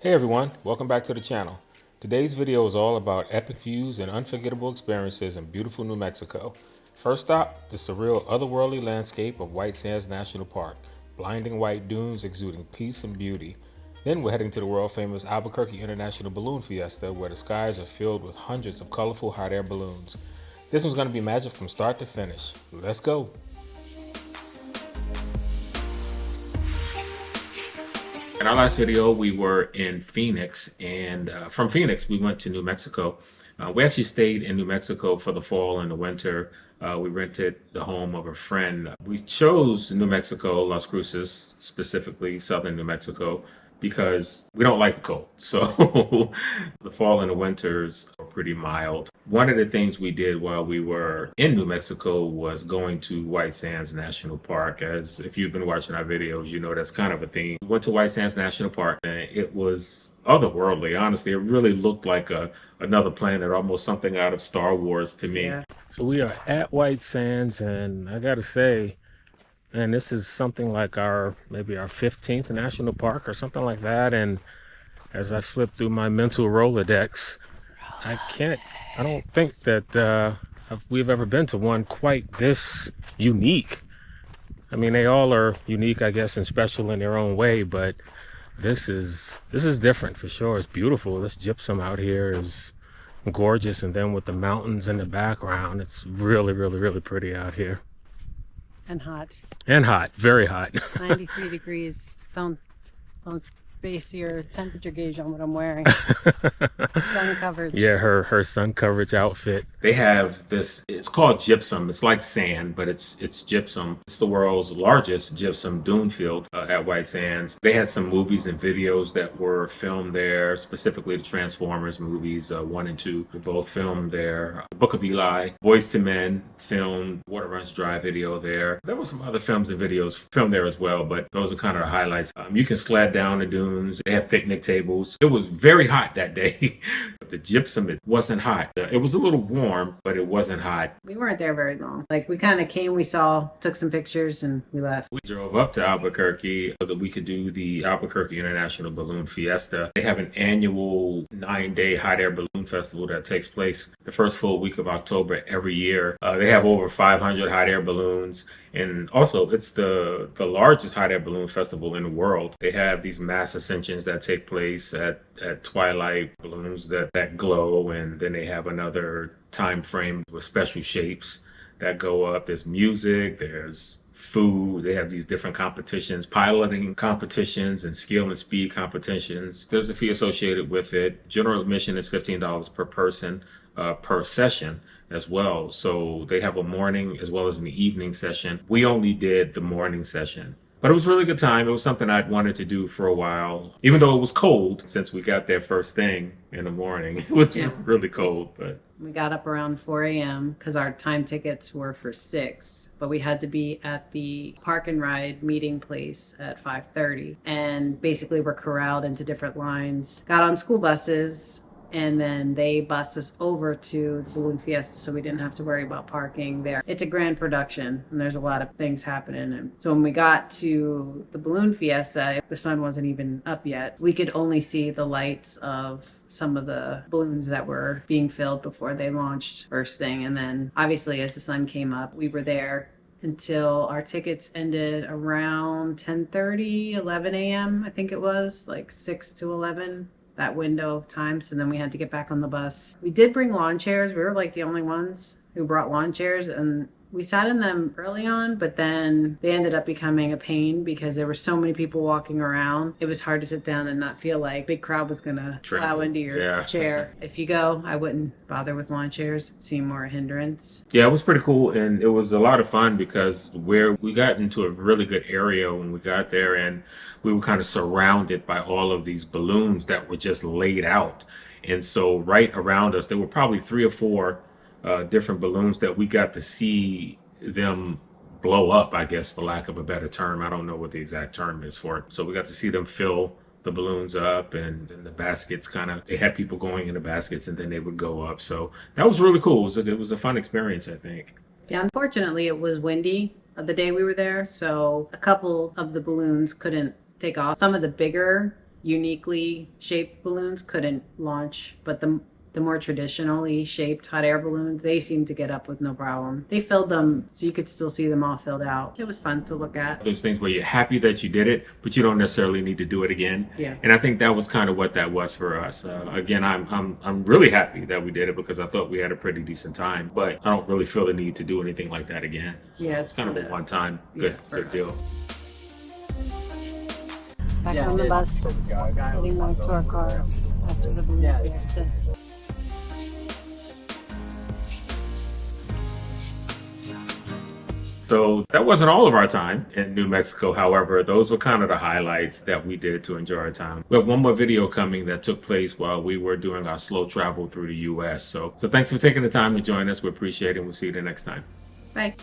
Hey everyone, welcome back to the channel. Today's video is all about epic views and unforgettable experiences in beautiful New Mexico. First stop, the surreal otherworldly landscape of White Sands National Park, blinding white dunes exuding peace and beauty. Then we're heading to the world famous Albuquerque International Balloon Fiesta, where the skies are filled with hundreds of colorful hot air balloons. This one's going to be magic from start to finish. Let's go! In our last video, we were in Phoenix, and from Phoenix, we went to New Mexico. We actually stayed in New Mexico for the fall and the winter. We rented the home of a friend. We chose New Mexico, Las Cruces, specifically southern New Mexico, because we don't like the cold. So the fall and the winters are pretty mild. One of the things we did while we were in New Mexico was going to White Sands National Park. As if you've been watching our videos, you know that's kind of a theme. We went to White Sands National Park and it was otherworldly. Honestly, it really looked like another planet, almost something out of Star Wars to me. Yeah. So we are at White Sands, and I gotta say, and this is something like maybe our 15th national park or something like that. And as I flip through my mental Rolodex, I don't think that we've ever been to one quite this unique. I mean, they all are unique, I guess, and special in their own way, but this is different for sure. It's beautiful. This gypsum out here is gorgeous, and then with the mountains in the background, it's really, really, really pretty out here. And hot. And hot, very hot. 93 degrees. Don't base your temperature gauge on what I'm wearing. Sun coverage. Yeah, her sun coverage outfit. They have this, it's called gypsum. It's like sand, but it's gypsum. It's the world's largest gypsum dune field at White Sands. They had some movies and videos that were filmed there, specifically the Transformers movies, 1 and 2, were both filmed there. Book of Eli, Boys to Men filmed, Water Runs Dry video there. There were some other films and videos filmed there as well, but those are kind of the highlights. You can sled down the dunes. They have picnic tables. It was very hot that day. The gypsum, it wasn't hot. It was a little warm, but it wasn't hot. We weren't there very long. Like, we kind of came, we saw, took some pictures, and we left. We drove up to Albuquerque so that we could do the Albuquerque International Balloon Fiesta. They have an annual 9-day hot air balloon festival that takes place the first full week of October every year. They have over 500 hot air balloons. And also, it's the largest hot air balloon festival in the world. They have these mass ascensions that take place at twilight, balloons that glow, and then they have another time frame with special shapes that go up. There's music, there's food. They have these different competitions, piloting competitions and skill and speed competitions. There's a fee associated with it. General admission is $15 per person per session as well. So they have a morning as well as an evening session. We only did the morning session, but it was a really good time. It was something I'd wanted to do for a while, even though it was cold. Since we got there first thing in the morning, it was really cold. But we got up around 4 a.m. because our time tickets were for 6, but we had to be at the park and ride meeting place at 5:30, and basically we're corralled into different lines. Got on school buses, and then they bussed us over to the Balloon Fiesta, so we didn't have to worry about parking there. It's a grand production, and there's a lot of things happening. And so when we got to the Balloon Fiesta, the sun wasn't even up yet. We could only see the lights of some of the balloons that were being filled before they launched first thing. And then obviously as the sun came up, we were there until our tickets ended around 10:30, 11 a.m. I think it was, like 6 to 11. That window of time. So then we had to get back on the bus. We did bring lawn chairs. We were like the only ones who brought lawn chairs, and we sat in them early on, but then they ended up becoming a pain because there were so many people walking around. It was hard to sit down and not feel like a big crowd was gonna plow into your chair. If you go, I wouldn't bother with lawn chairs. It seemed more a hindrance. Yeah, it was pretty cool, and it was a lot of fun because we got into a really good area when we got there, and we were kind of surrounded by all of these balloons that were just laid out. And so right around us, there were probably 3 or 4 different balloons that we got to see them blow up, I guess, for lack of a better term. I don't know what the exact term is for it. So we got to see them fill the balloons up, and the baskets they had people going in the baskets, and then they would go up. So that was really cool. It was a fun experience, I think. Yeah, unfortunately, it was windy. the day we were there, so a couple of the balloons couldn't take off. Some of the bigger, uniquely shaped balloons couldn't launch, but the more traditionally shaped hot air balloons, they seemed to get up with no problem. They filled them so you could still see them all filled out. It was fun to look at. Those things where you're happy that you did it, but you don't necessarily need to do it again. Yeah. And I think that was kind of what that was for us. Again, I'm really happy that we did it because I thought we had a pretty decent time, but I don't really feel the need to do anything like that again. So Yeah, it's kind of a one-time good deal. Back on the bus, heading back to our car after the Balloon Fiesta. So that wasn't all of our time in New Mexico. However, those were kind of the highlights that we did to enjoy our time. We have one more video coming that took place while we were doing our slow travel through the US. So thanks for taking the time to join us. We appreciate it, and we'll see you the next time. Bye.